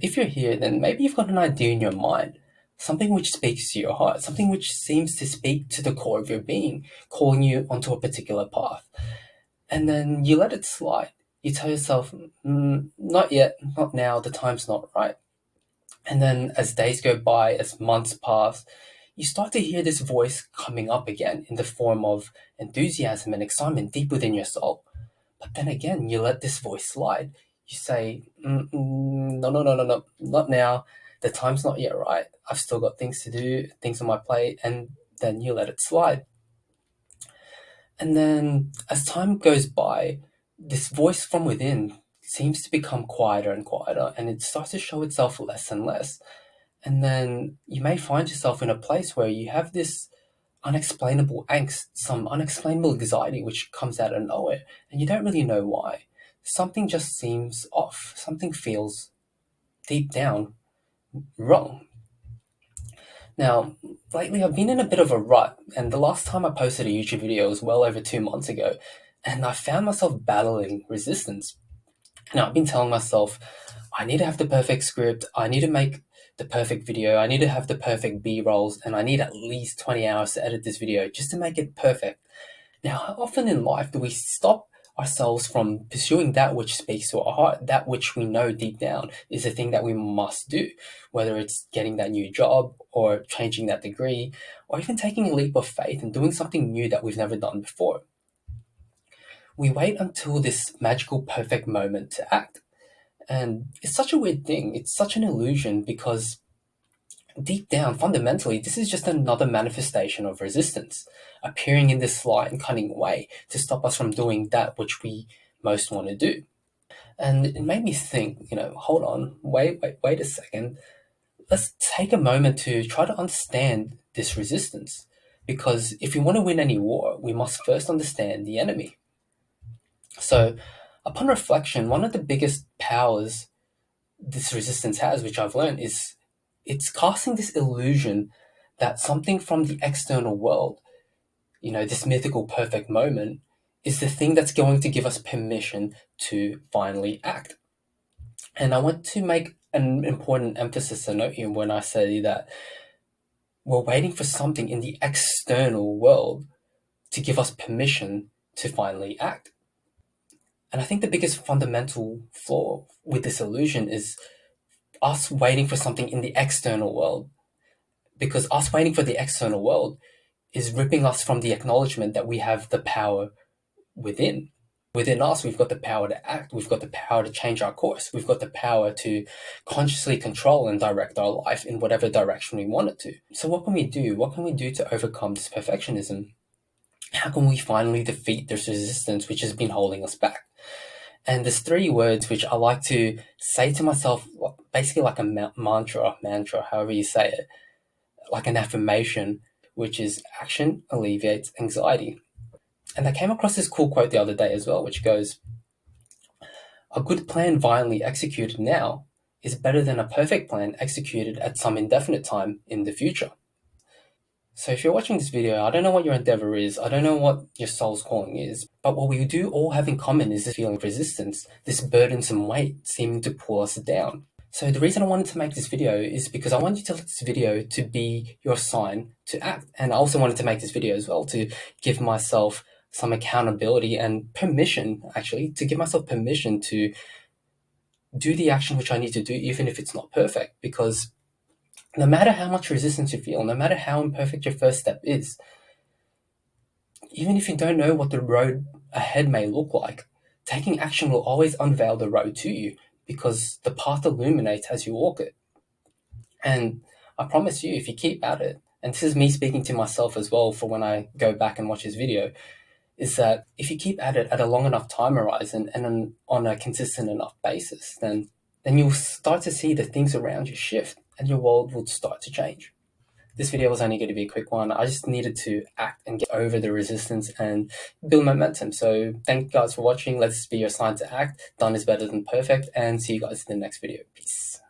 If you're here, then maybe you've got an idea in your mind, something which speaks to your heart, something which seems to speak to the core of your being, calling you onto a particular path. And then you let it slide. You tell yourself, not yet, not now, the time's not right. And then as days go by, as months pass, you start to hear this voice coming up again in the form of enthusiasm and excitement deep within your soul. But then again, you let this voice slide. You say, no, no, no, no, no, not now. The time's not yet right. I've still got things to do, things on my plate, and then you let it slide. And then as time goes by, this voice from within seems to become quieter and quieter, and it starts to show itself less and less. And then you may find yourself in a place where you have this unexplainable angst, some unexplainable anxiety which comes out of nowhere, and you don't really know why. Something just seems off. Something feels deep down wrong. Now, lately I've been in a bit of a rut, and the last time I posted a YouTube video was well over 2 months ago, and I found myself battling resistance. Now, I've been telling myself, I need to have the perfect script, I need to make the perfect video, I need to have the perfect B-rolls, and I need at least 20 hours to edit this video just to make it perfect. Now, how often in life do we stop ourselves from pursuing that which speaks to our heart, that which we know deep down is the thing that we must do, whether it's getting that new job or changing that degree, or even taking a leap of faith and doing something new that we've never done before? We wait until this magical perfect moment to act. And it's such a weird thing. It's such an illusion because deep down, fundamentally, this is just another manifestation of resistance, appearing in this sly and cunning way to stop us from doing that which we most want to do. And it made me think, hold on, wait a second. Let's take a moment to try to understand this resistance. Because if we want to win any war, we must first understand the enemy. So, upon reflection, one of the biggest powers this resistance has, which I've learned, is it's casting this illusion that something from the external world, this mythical perfect moment, is the thing that's going to give us permission to finally act. And I want to make an important emphasis and note here when I say that we're waiting for something in the external world to give us permission to finally act. And I think the biggest fundamental flaw with this illusion is us waiting for something in the external world, because us waiting for the external world is ripping us from the acknowledgement that we have the power within. Within us, we've got the power to act, we've got the power to change our course, we've got the power to consciously control and direct our life in whatever direction we want it to. So what can we do? What can we do to overcome this perfectionism? How can we finally defeat this resistance which has been holding us back? And there's 3 words which I like to say to myself, basically like a mantra, however you say it, like an affirmation, which is action alleviates anxiety. And I came across this cool quote the other day as well, which goes, a good plan violently executed now is better than a perfect plan executed at some indefinite time in the future. So if you're watching this video, I don't know what your endeavor is, I don't know what your soul's calling is, but what we do all have in common is this feeling of resistance, this burdensome weight seeming to pull us down. So the reason I wanted to make this video is because I want you to let this video to be your sign to act. And I also wanted to make this video as well to give myself some accountability and permission, actually, to give myself permission to do the action which I need to do, even if it's not perfect. Because no matter how much resistance you feel, no matter how imperfect your first step is, even if you don't know what the road ahead may look like, taking action will always unveil the road to you, because the path illuminates as you walk it. And I promise you, if you keep at it, and this is me speaking to myself as well for when I go back and watch this video, is that if you keep at it at a long enough time horizon and on a consistent enough basis, then you'll start to see the things around you shift and your world will start to change. This video was only going to be a quick one. I just needed to act and get over the resistance and build momentum. So thank you guys for watching. Let's be your sign to act. Done is better than perfect. And see you guys in the next video. Peace.